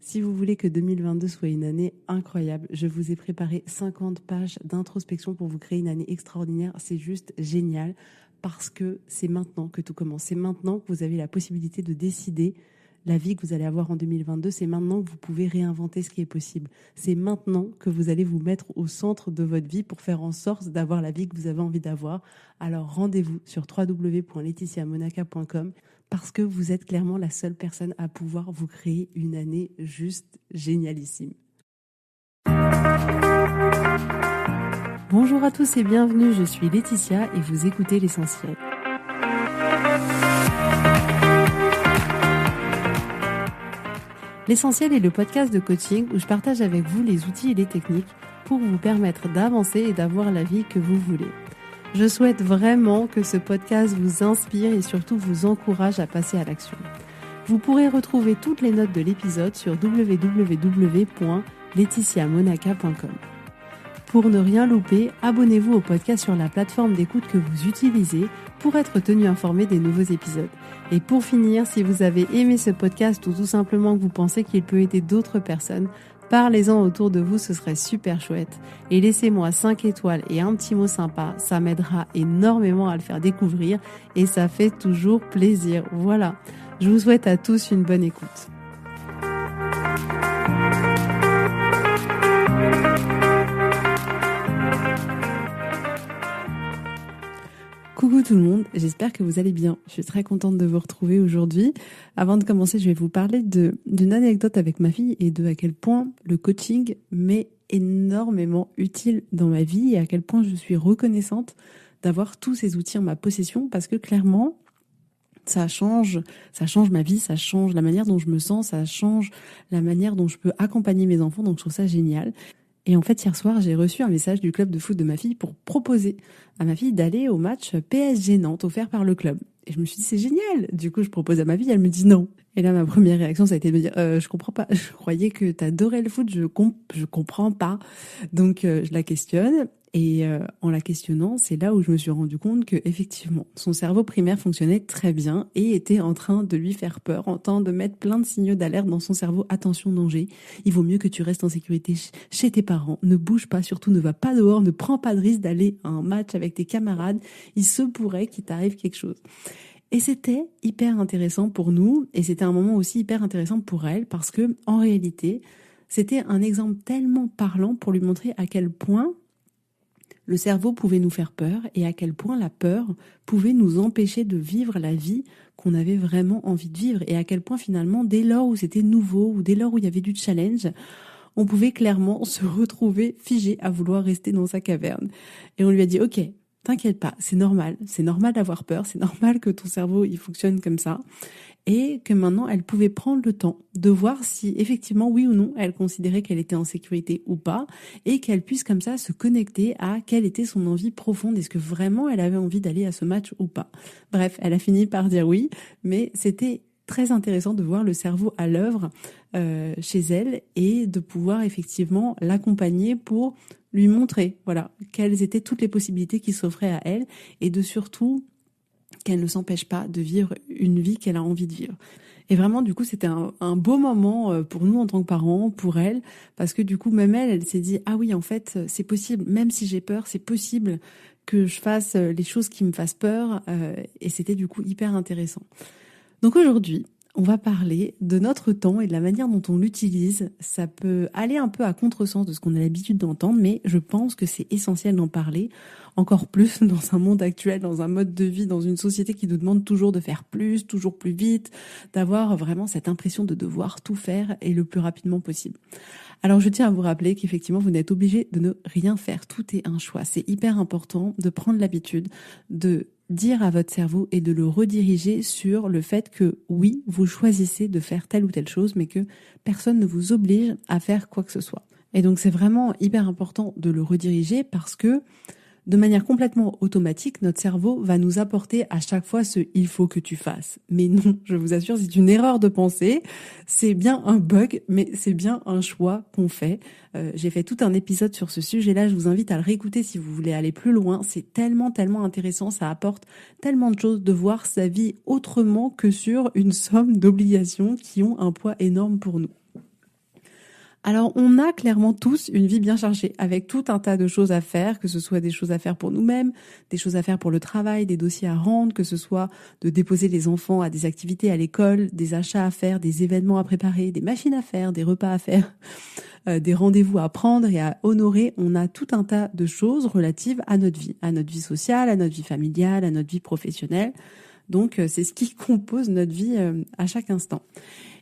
Si vous voulez que 2022 soit une année incroyable, je vous ai préparé 50 pages d'introspection pour vous créer une année extraordinaire. C'est juste génial parce que c'est maintenant que tout commence. C'est maintenant que vous avez la possibilité de décider la vie que vous allez avoir en 2022. C'est maintenant que vous pouvez réinventer ce qui est possible. C'est maintenant que vous allez vous mettre au centre de votre vie pour faire en sorte d'avoir la vie que vous avez envie d'avoir. Alors rendez-vous sur www.laetitiamonaca.com parce que vous êtes clairement la seule personne à pouvoir vous créer une année juste génialissime. Bonjour à tous et bienvenue, je suis Laetitia et vous écoutez L'Essentiel. L'Essentiel est le podcast de coaching où je partage avec vous les outils et les techniques pour vous permettre d'avancer et d'avoir la vie que vous voulez. Je souhaite vraiment que ce podcast vous inspire et surtout vous encourage à passer à l'action. Vous pourrez retrouver toutes les notes de l'épisode sur www.laetitiamonaca.com. Pour ne rien louper, abonnez-vous au podcast sur la plateforme d'écoute que vous utilisez pour être tenu informé des nouveaux épisodes. Et pour finir, si vous avez aimé ce podcast ou tout simplement que vous pensez qu'il peut aider d'autres personnes, parlez-en autour de vous, ce serait super chouette. Et laissez-moi 5 étoiles et un petit mot sympa, ça m'aidera énormément à le faire découvrir et ça fait toujours plaisir. Voilà, je vous souhaite à tous une bonne écoute. Coucou tout le monde, j'espère que vous allez bien. Je suis très contente de vous retrouver aujourd'hui. Avant de commencer, je vais vous parler d'une anecdote avec ma fille et de à quel point le coaching m'est énormément utile dans ma vie et à quel point je suis reconnaissante d'avoir tous ces outils en ma possession parce que clairement, ça change ma vie, ça change la manière dont je me sens, ça change la manière dont je peux accompagner mes enfants, donc je trouve ça génial. Et en fait, hier soir, j'ai reçu un message du club de foot de ma fille pour proposer à ma fille d'aller au match PSG Nantes offert par le club. Et je me suis dit, c'est génial. Du coup, je propose à ma fille, elle me dit non. Et là, ma première réaction, ça a été de me dire, je comprends pas. Je croyais que t'adorais le foot, je comprends pas. Donc, je la questionne. Et en la questionnant, c'est là où je me suis rendu compte que effectivement, son cerveau primaire fonctionnait très bien et était en train de lui faire peur, en train de mettre plein de signaux d'alerte dans son cerveau. Attention, danger. Il vaut mieux que tu restes en sécurité chez tes parents. Ne bouge pas, surtout ne va pas dehors, ne prends pas de risque d'aller à un match avec tes camarades. Il se pourrait qu'il t'arrive quelque chose. Et c'était hyper intéressant pour nous et c'était un moment aussi hyper intéressant pour elle parce que en réalité, c'était un exemple tellement parlant pour lui montrer à quel point le cerveau pouvait nous faire peur et à quel point la peur pouvait nous empêcher de vivre la vie qu'on avait vraiment envie de vivre et à quel point finalement, dès lors où c'était nouveau ou dès lors où il y avait du challenge, on pouvait clairement se retrouver figé à vouloir rester dans sa caverne. Et on lui a dit, ok, t'inquiète pas, c'est normal d'avoir peur, c'est normal que ton cerveau il fonctionne comme ça. Et que maintenant, elle pouvait prendre le temps de voir si effectivement, oui ou non, elle considérait qu'elle était en sécurité ou pas, et qu'elle puisse comme ça se connecter à quelle était son envie profonde, est-ce que vraiment elle avait envie d'aller à ce match ou pas. Bref, elle a fini par dire oui, mais c'était très intéressant de voir le cerveau à l'œuvre chez elle et de pouvoir effectivement l'accompagner pour lui montrer, voilà, quelles étaient toutes les possibilités qui s'offraient à elle, et de surtout qu'elle ne s'empêche pas de vivre une vie qu'elle a envie de vivre. Et vraiment, du coup, c'était un beau moment pour nous en tant que parents, pour elle, parce que du coup, même elle s'est dit, ah oui, en fait, c'est possible, même si j'ai peur, c'est possible que je fasse les choses qui me fassent peur, et c'était du coup hyper intéressant. Donc aujourd'hui, on va parler de notre temps et de la manière dont on l'utilise. Ça peut aller un peu à contresens de ce qu'on a l'habitude d'entendre, mais je pense que c'est essentiel d'en parler, encore plus dans un monde actuel, dans un mode de vie, dans une société qui nous demande toujours de faire plus, toujours plus vite, d'avoir vraiment cette impression de devoir tout faire et le plus rapidement possible. Alors je tiens à vous rappeler qu'effectivement vous n'êtes obligé de ne rien faire, tout est un choix. C'est hyper important de prendre l'habitude de dire à votre cerveau et de le rediriger sur le fait que oui, vous choisissez de faire telle ou telle chose, mais que personne ne vous oblige à faire quoi que ce soit. Et donc c'est vraiment hyper important de le rediriger parce que de manière complètement automatique, notre cerveau va nous apporter à chaque fois ce « il faut que tu fasses ». Mais non, je vous assure, c'est une erreur de pensée. C'est bien un bug, mais c'est bien un choix qu'on fait. J'ai fait tout un épisode sur ce sujet-là. Je vous invite à le réécouter si vous voulez aller plus loin. C'est tellement, tellement intéressant. Ça apporte tellement de choses de voir sa vie autrement que sur une somme d'obligations qui ont un poids énorme pour nous. Alors, on a clairement tous une vie bien chargée, avec tout un tas de choses à faire, que ce soit des choses à faire pour nous-mêmes, des choses à faire pour le travail, des dossiers à rendre, que ce soit de déposer les enfants à des activités à l'école, des achats à faire, des événements à préparer, des machines à faire, des repas à faire, des rendez-vous à prendre et à honorer. On a tout un tas de choses relatives à notre vie sociale, à notre vie familiale, à notre vie professionnelle. Donc, c'est ce qui compose notre vie à chaque instant.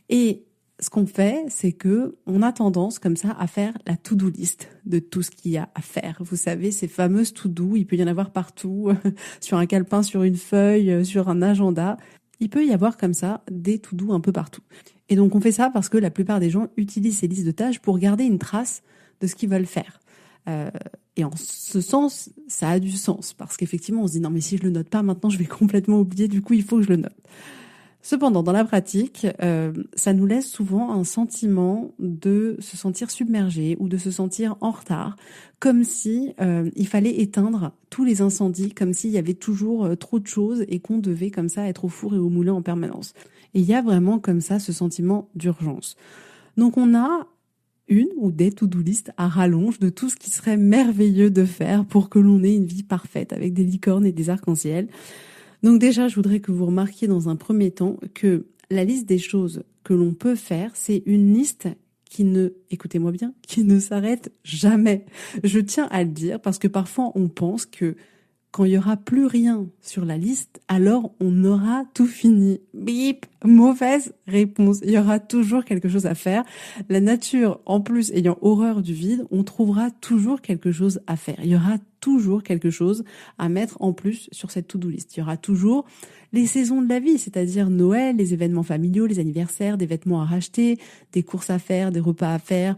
Et ce qu'on fait, c'est que on a tendance comme ça à faire la to-do list de tout ce qu'il y a à faire. Vous savez, ces fameuses to-do, il peut y en avoir partout, sur un calepin, sur une feuille, sur un agenda. Il peut y avoir comme ça des to-do un peu partout. Et donc on fait ça parce que la plupart des gens utilisent ces listes de tâches pour garder une trace de ce qu'ils veulent faire. Et en ce sens, ça a du sens parce qu'effectivement, on se dit non mais si je le note pas maintenant, je vais complètement oublier. Du coup, il faut que je le note. Cependant, dans la pratique, ça nous laisse souvent un sentiment de se sentir submergé ou de se sentir en retard, comme si il fallait éteindre tous les incendies, comme s'il y avait toujours trop de choses et qu'on devait comme ça être au four et au moulin en permanence. Et il y a vraiment comme ça ce sentiment d'urgence. Donc on a une ou des to-do list à rallonge de tout ce qui serait merveilleux de faire pour que l'on ait une vie parfaite avec des licornes et des arcs-en-ciel. Donc déjà, je voudrais que vous remarquiez dans un premier temps que la liste des choses que l'on peut faire, c'est une liste qui ne, écoutez-moi bien, qui ne s'arrête jamais. Je tiens à le dire parce que parfois on pense que quand il y aura plus rien sur la liste, alors on aura tout fini. Bip, mauvaise réponse. Il y aura toujours quelque chose à faire. La nature, en plus, ayant horreur du vide, on trouvera toujours quelque chose à faire. Il y aura toujours quelque chose à mettre en plus sur cette to-do list. Il y aura toujours les saisons de la vie, c'est-à-dire Noël, les événements familiaux, les anniversaires, des vêtements à racheter, des courses à faire, des repas à faire,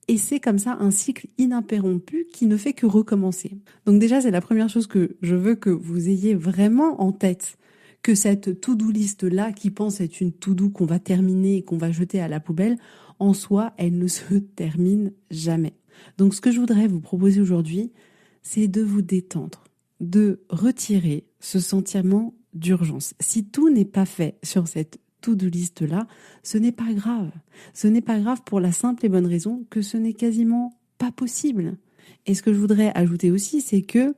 et c'est comme ça un cycle ininterrompu qui ne fait que recommencer. Donc déjà, c'est la première chose que je veux que vous ayez vraiment en tête, que cette to-do list-là, qui pense être une to-do qu'on va terminer et qu'on va jeter à la poubelle, en soi, elle ne se termine jamais. Donc ce que je voudrais vous proposer aujourd'hui, c'est de vous détendre, de retirer ce sentiment d'urgence. Si tout n'est pas fait sur cette to-do list-là, ce n'est pas grave. Ce n'est pas grave pour la simple et bonne raison que ce n'est quasiment pas possible. Et ce que je voudrais ajouter aussi, c'est que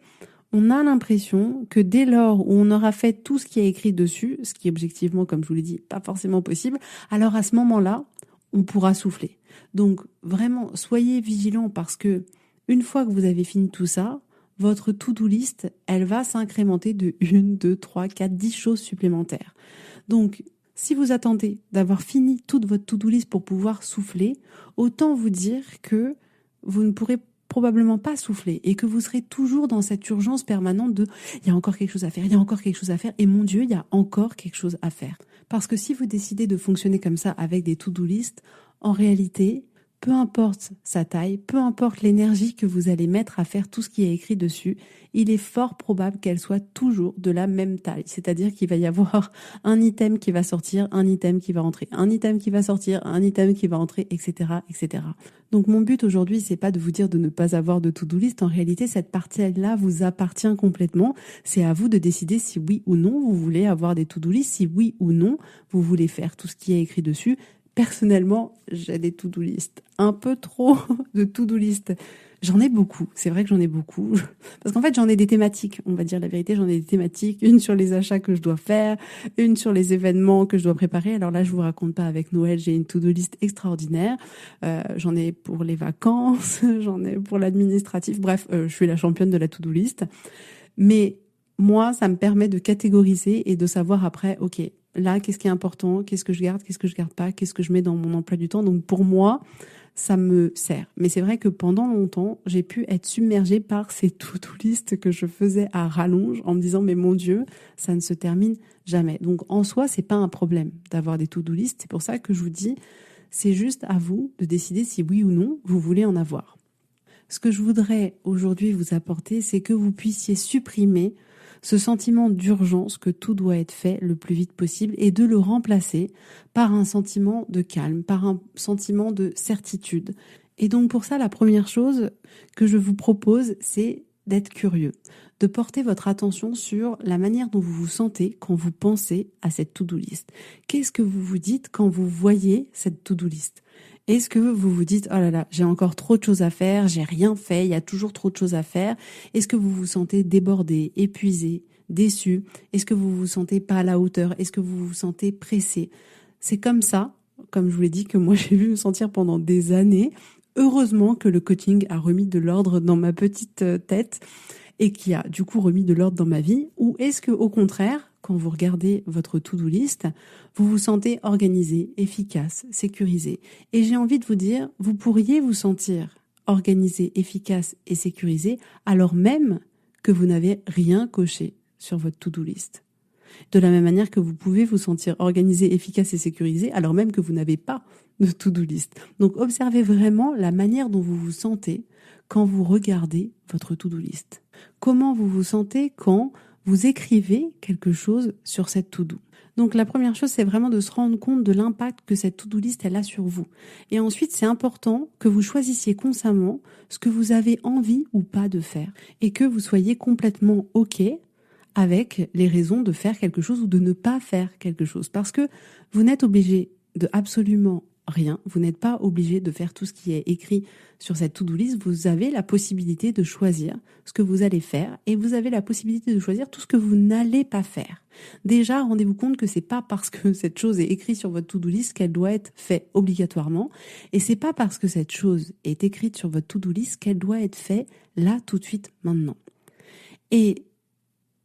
on a l'impression que dès lors où on aura fait tout ce qui est écrit dessus, ce qui est objectivement, comme je vous l'ai dit, pas forcément possible, alors à ce moment-là, on pourra souffler. Donc vraiment, soyez vigilants parce que une fois que vous avez fini tout ça, votre to-do list, elle va s'incrémenter de 1, 2, 3, 4, 10 choses supplémentaires. Donc, si vous attendez d'avoir fini toute votre to-do list pour pouvoir souffler, autant vous dire que vous ne pourrez probablement pas souffler et que vous serez toujours dans cette urgence permanente de il y a encore quelque chose à faire, il y a encore quelque chose à faire et mon Dieu, il y a encore quelque chose à faire. Parce que si vous décidez de fonctionner comme ça avec des to-do list, en réalité, peu importe sa taille, peu importe l'énergie que vous allez mettre à faire tout ce qui est écrit dessus, il est fort probable qu'elle soit toujours de la même taille. C'est-à-dire qu'il va y avoir un item qui va sortir, un item qui va rentrer, un item qui va sortir, un item qui va rentrer, etc., etc. Donc mon but aujourd'hui, c'est pas de vous dire de ne pas avoir de to-do list. En réalité, cette partie-là vous appartient complètement. C'est à vous de décider si oui ou non vous voulez avoir des to-do list, si oui ou non vous voulez faire tout ce qui est écrit dessus. Personnellement, j'ai des to-do list. Un peu trop de to-do list. J'en ai beaucoup. C'est vrai que j'en ai beaucoup. Parce qu'en fait, j'en ai des thématiques. On va dire la vérité, j'en ai des thématiques. Une sur les achats que je dois faire, une sur les événements que je dois préparer. Alors là, je vous raconte pas avec Noël, j'ai une to-do list extraordinaire. J'en ai pour les vacances, j'en ai pour l'administratif. Bref, je suis la championne de la to-do list. Mais moi, ça me permet de catégoriser et de savoir après, ok, là, qu'est-ce qui est important, qu'est-ce que je garde pas, qu'est-ce que je mets dans mon emploi du temps. Donc pour moi, ça me sert. Mais c'est vrai que pendant longtemps, j'ai pu être submergée par ces to-do list que je faisais à rallonge en me disant mais mon Dieu, ça ne se termine jamais. Donc en soi, c'est pas un problème d'avoir des to-do list. C'est pour ça que je vous dis, c'est juste à vous de décider si oui ou non vous voulez en avoir. Ce que je voudrais aujourd'hui vous apporter, c'est que vous puissiez supprimer ce sentiment d'urgence que tout doit être fait le plus vite possible et de le remplacer par un sentiment de calme, par un sentiment de certitude. Et donc pour ça, la première chose que je vous propose, c'est d'être curieux, de porter votre attention sur la manière dont vous vous sentez quand vous pensez à cette to-do list. Qu'est-ce que vous vous dites quand vous voyez cette to-do list ? Est-ce que vous vous dites « Oh là là, j'ai encore trop de choses à faire, j'ai rien fait, il y a toujours trop de choses à faire ». Est-ce que vous vous sentez débordé, épuisé, déçu ? Est-ce que vous vous sentez pas à la hauteur ? Est-ce que vous vous sentez pressé ? C'est comme ça, comme je vous l'ai dit, que moi j'ai vu me sentir pendant des années. Heureusement que le coaching a remis de l'ordre dans ma petite tête et qui a du coup remis de l'ordre dans ma vie. Ou est-ce que au contraire, quand vous regardez votre to-do list, vous vous sentez organisé, efficace, sécurisé ? Et j'ai envie de vous dire, vous pourriez vous sentir organisé, efficace et sécurisé alors même que vous n'avez rien coché sur votre to-do list. De la même manière que vous pouvez vous sentir organisé, efficace et sécurisé alors même que vous n'avez pas de to-do list. Donc observez vraiment la manière dont vous vous sentez quand vous regardez votre to-do list. Comment vous vous sentez quand vous écrivez quelque chose sur cette to-do. Donc la première chose, c'est vraiment de se rendre compte de l'impact que cette to-do list elle a sur vous. Et ensuite, c'est important que vous choisissiez consciemment ce que vous avez envie ou pas de faire et que vous soyez complètement OK avec les raisons de faire quelque chose ou de ne pas faire quelque chose. Parce que vous n'êtes obligé de absolument rien. Vous n'êtes pas obligé de faire tout ce qui est écrit sur cette to-do list. Vous avez la possibilité de choisir ce que vous allez faire et vous avez la possibilité de choisir tout ce que vous n'allez pas faire. Déjà, rendez-vous compte que c'est pas parce que cette chose est écrite sur votre to-do list qu'elle doit être faite obligatoirement et c'est pas parce que cette chose est écrite sur votre to-do list qu'elle doit être faite là, tout de suite, maintenant. Et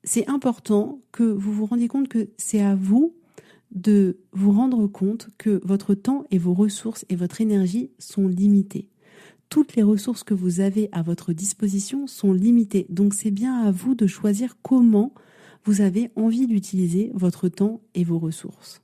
c'est important que vous vous rendiez compte que c'est à vous de vous rendre compte que votre temps et vos ressources et votre énergie sont limitées. Toutes les ressources que vous avez à votre disposition sont limitées. Donc c'est bien à vous de choisir comment vous avez envie d'utiliser votre temps et vos ressources.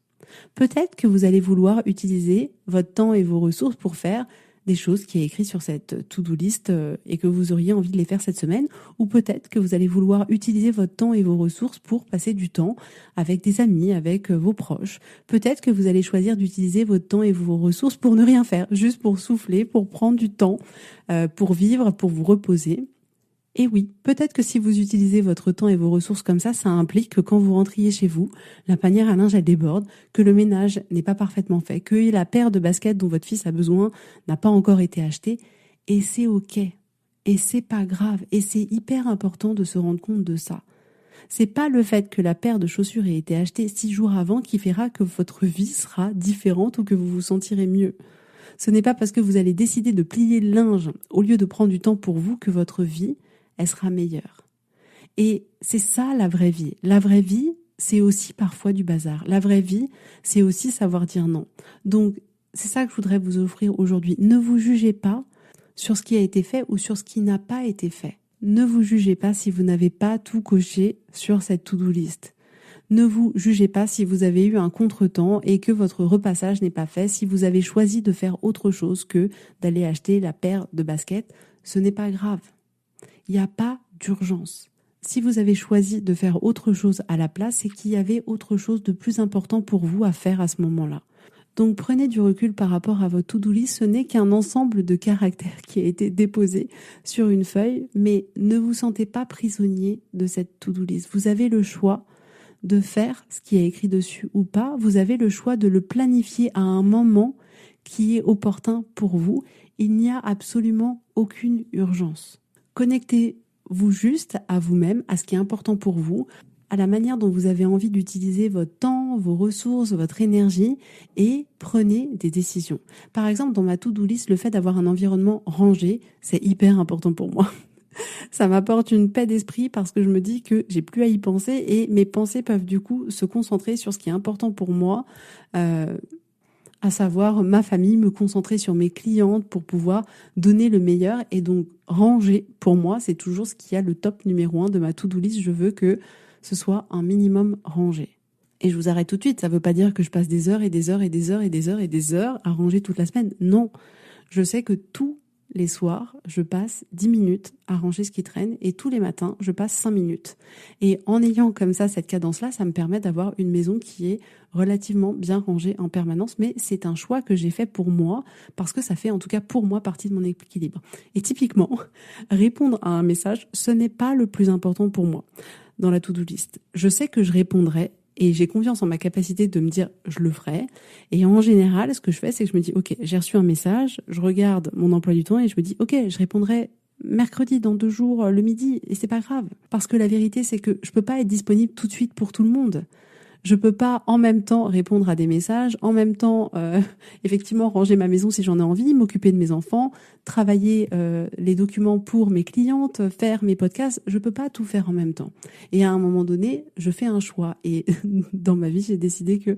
Peut-être que vous allez vouloir utiliser votre temps et vos ressources pour faire des choses qui est écrit sur cette to-do list et que vous auriez envie de les faire cette semaine, ou peut-être que vous allez vouloir utiliser votre temps et vos ressources pour passer du temps avec des amis, avec vos proches. Peut-être que vous allez choisir d'utiliser votre temps et vos ressources pour ne rien faire, juste pour souffler, pour prendre du temps, pour vivre, pour vous reposer. Et oui, peut-être que si vous utilisez votre temps et vos ressources comme ça implique que quand vous rentriez chez vous, la panière à linge elle déborde, que le ménage n'est pas parfaitement fait, que la paire de baskets dont votre fils a besoin n'a pas encore été achetée. Et c'est ok. Et c'est pas grave. Et c'est hyper important de se rendre compte de ça. C'est pas le fait que la paire de chaussures ait été achetée 6 jours avant qui fera que votre vie sera différente ou que vous vous sentirez mieux. Ce n'est pas parce que vous allez décider de plier le linge au lieu de prendre du temps pour vous que votre vie elle sera meilleure. Et c'est ça la vraie vie. La vraie vie, c'est aussi parfois du bazar. La vraie vie, c'est aussi savoir dire non. Donc, c'est ça que je voudrais vous offrir aujourd'hui. Ne vous jugez pas sur ce qui a été fait ou sur ce qui n'a pas été fait. Ne vous jugez pas si vous n'avez pas tout coché sur cette to-do list. Ne vous jugez pas si vous avez eu un contretemps et que votre repassage n'est pas fait, si vous avez choisi de faire autre chose que d'aller acheter la paire de baskets. Ce n'est pas grave. Il n'y a pas d'urgence. Si vous avez choisi de faire autre chose à la place, c'est qu'il y avait autre chose de plus important pour vous à faire à ce moment-là. Donc prenez du recul par rapport à votre to-do list. Ce n'est qu'un ensemble de caractères qui a été déposé sur une feuille, mais ne vous sentez pas prisonnier de cette to-do list. Vous avez le choix de faire ce qui est écrit dessus ou pas. Vous avez le choix de le planifier à un moment qui est opportun pour vous. Il n'y a absolument aucune urgence. Connectez-vous juste à vous-même, à ce qui est important pour vous, à la manière dont vous avez envie d'utiliser votre temps, vos ressources, votre énergie et prenez des décisions. Par exemple, dans ma to-do list, le fait d'avoir un environnement rangé, c'est hyper important pour moi. Ça m'apporte une paix d'esprit parce que je me dis que j'ai plus à y penser et mes pensées peuvent du coup se concentrer sur ce qui est important pour moi, à savoir ma famille, me concentrer sur mes clientes pour pouvoir donner le meilleur. Et donc ranger, pour moi, c'est toujours ce qui a le top numéro 1 de ma to-do list. Je veux que ce soit un minimum rangé. Et je vous arrête tout de suite, ça veut pas dire que je passe des heures et des heures et des heures et des heures et des heures à ranger toute la semaine. Non, je sais que tous les soirs, je passe 10 minutes à ranger ce qui traîne et tous les matins, je passe 5 minutes. Et en ayant comme ça cette cadence-là, ça me permet d'avoir une maison qui est relativement bien rangée en permanence, mais c'est un choix que j'ai fait pour moi parce que ça fait en tout cas pour moi partie de mon équilibre. Et typiquement, répondre à un message, ce n'est pas le plus important pour moi dans la to-do list. Je sais que je répondrai et j'ai confiance en ma capacité de me dire je le ferai. Et en général, ce que je fais, c'est que je me dis ok, j'ai reçu un message, je regarde mon emploi du temps et je me dis ok, je répondrai mercredi dans 2 jours le midi et c'est pas grave. Parce que la vérité, c'est que je peux pas être disponible tout de suite pour tout le monde. Je peux pas en même temps répondre à des messages, en même temps effectivement ranger ma maison si j'en ai envie, m'occuper de mes enfants, travailler les documents pour mes clientes, faire mes podcasts. Je peux pas tout faire en même temps. Et à un moment donné, je fais un choix. Et dans ma vie, j'ai décidé que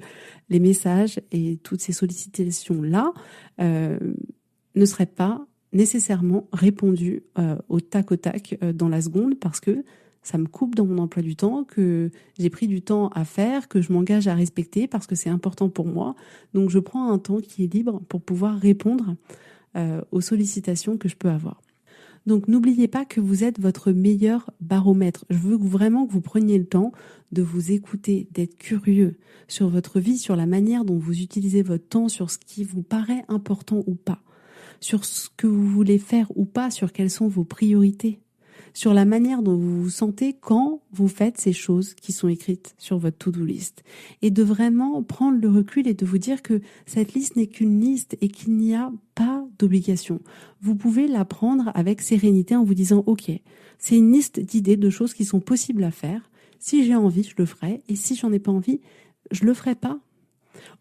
les messages et toutes ces sollicitations-là ne seraient pas nécessairement répondues au tac dans la seconde parce que ça me coupe dans mon emploi du temps, que j'ai pris du temps à faire, que je m'engage à respecter parce que c'est important pour moi. Donc je prends un temps qui est libre pour pouvoir répondre aux sollicitations que je peux avoir. Donc n'oubliez pas que vous êtes votre meilleur baromètre. Je veux vraiment que vous preniez le temps de vous écouter, d'être curieux sur votre vie, sur la manière dont vous utilisez votre temps, sur ce qui vous paraît important ou pas, sur ce que vous voulez faire ou pas, sur quelles sont vos priorités, sur la manière dont vous vous sentez quand vous faites ces choses qui sont écrites sur votre to-do list. Et de vraiment prendre le recul et de vous dire que cette liste n'est qu'une liste et qu'il n'y a pas d'obligation. Vous pouvez la prendre avec sérénité en vous disant « Ok, c'est une liste d'idées, de choses qui sont possibles à faire. Si j'ai envie, je le ferai. Et si j'en ai pas envie, je le ferai pas. »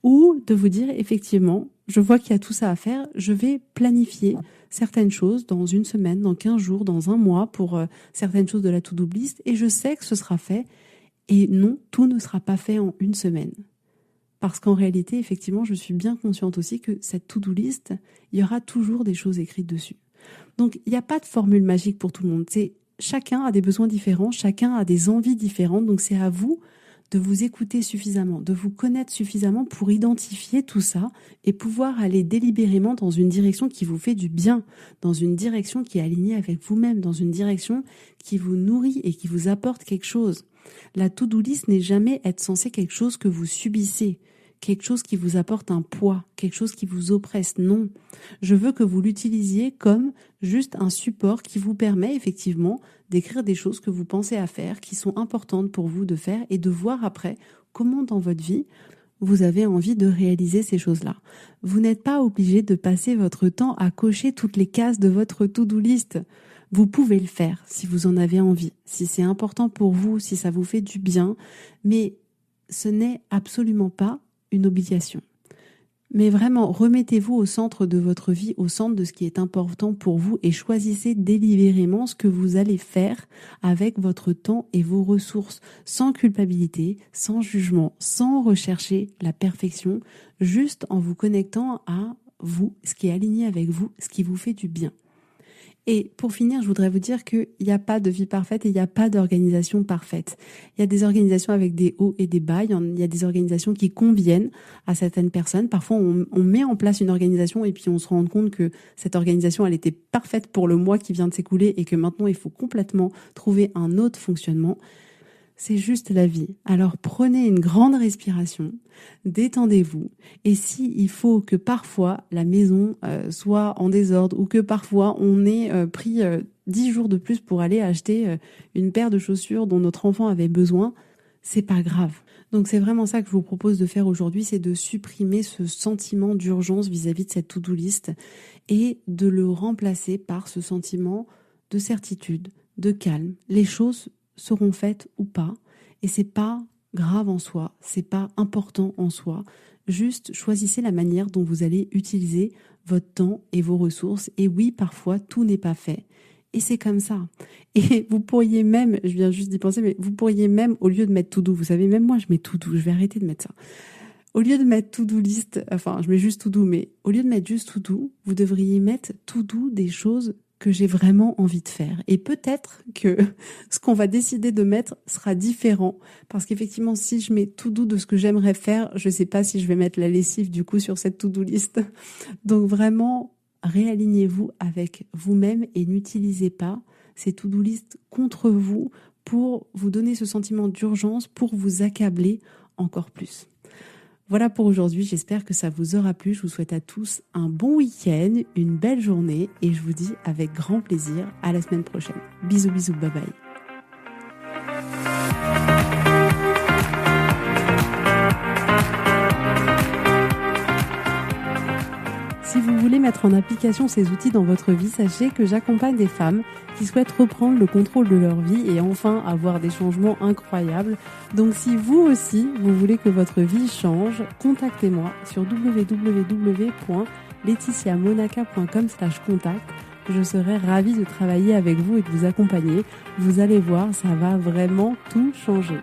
Ou de vous dire effectivement, je vois qu'il y a tout ça à faire, je vais planifier certaines choses dans 1 semaine, dans 15 jours, dans 1 mois pour certaines choses de la to-do list et je sais que ce sera fait. Et non, tout ne sera pas fait en 1 semaine. Parce qu'en réalité, effectivement, je suis bien consciente aussi que cette to-do list, il y aura toujours des choses écrites dessus. Donc, il n'y a pas de formule magique pour tout le monde. Chacun a des besoins différents, chacun a des envies différentes. Donc, c'est à vous de vous écouter suffisamment, de vous connaître suffisamment pour identifier tout ça et pouvoir aller délibérément dans une direction qui vous fait du bien, dans une direction qui est alignée avec vous-même, dans une direction qui vous nourrit et qui vous apporte quelque chose. La to-do list n'est jamais être censée quelque chose que vous subissez, quelque chose qui vous apporte un poids, quelque chose qui vous oppresse. Non, je veux que vous l'utilisiez comme juste un support qui vous permet effectivement d'écrire des choses que vous pensez à faire, qui sont importantes pour vous de faire et de voir après comment dans votre vie vous avez envie de réaliser ces choses-là. Vous n'êtes pas obligé de passer votre temps à cocher toutes les cases de votre to-do list. Vous pouvez le faire si vous en avez envie, si c'est important pour vous, si ça vous fait du bien, mais ce n'est absolument pas une obligation. Mais vraiment, remettez-vous au centre de votre vie, au centre de ce qui est important pour vous et choisissez délibérément ce que vous allez faire avec votre temps et vos ressources, sans culpabilité, sans jugement, sans rechercher la perfection, juste en vous connectant à vous, ce qui est aligné avec vous, ce qui vous fait du bien. Et pour finir, je voudrais vous dire qu'il n'y a pas de vie parfaite et il n'y a pas d'organisation parfaite. Il y a des organisations avec des hauts et des bas, il y a des organisations qui conviennent à certaines personnes. Parfois, on met en place une organisation et puis on se rend compte que cette organisation, elle était parfaite pour le mois qui vient de s'écouler et que maintenant, il faut complètement trouver un autre fonctionnement. C'est juste la vie. Alors prenez une grande respiration, détendez-vous. Et si il faut que parfois la maison soit en désordre ou que parfois on ait pris 10 jours de plus pour aller acheter une paire de chaussures dont notre enfant avait besoin, c'est pas grave. Donc c'est vraiment ça que je vous propose de faire aujourd'hui, c'est de supprimer ce sentiment d'urgence vis-à-vis de cette to-do list et de le remplacer par ce sentiment de certitude, de calme. Les choses seront faites ou pas, et c'est pas grave en soi, c'est pas important en soi. Juste choisissez la manière dont vous allez utiliser votre temps et vos ressources. Et oui, parfois tout n'est pas fait, et c'est comme ça. Et vous pourriez même, je viens juste d'y penser, mais vous pourriez même, au lieu de mettre to do, vous savez, même moi je mets to do, je vais arrêter de mettre ça. Au lieu de mettre to do list, enfin je mets juste to do, mais au lieu de mettre juste to do, vous devriez mettre to do des choses que j'ai vraiment envie de faire. Et peut-être que ce qu'on va décider de mettre sera différent. Parce qu'effectivement, si je mets to do de ce que j'aimerais faire, je sais pas si je vais mettre la lessive du coup sur cette to do list. Donc vraiment, réalignez-vous avec vous-même et n'utilisez pas ces to-do list contre vous pour vous donner ce sentiment d'urgence, pour vous accabler encore plus. Voilà pour aujourd'hui, j'espère que ça vous aura plu. Je vous souhaite à tous un bon week-end, une belle journée et je vous dis avec grand plaisir à la semaine prochaine. Bisous, bisous, bye bye. Si vous voulez mettre en application ces outils dans votre vie, sachez que j'accompagne des femmes qui souhaitent reprendre le contrôle de leur vie et enfin avoir des changements incroyables. Donc si vous aussi, vous voulez que votre vie change, contactez-moi sur www.laetitiamonaca.com/contact. Je serai ravie de travailler avec vous et de vous accompagner. Vous allez voir, ça va vraiment tout changer.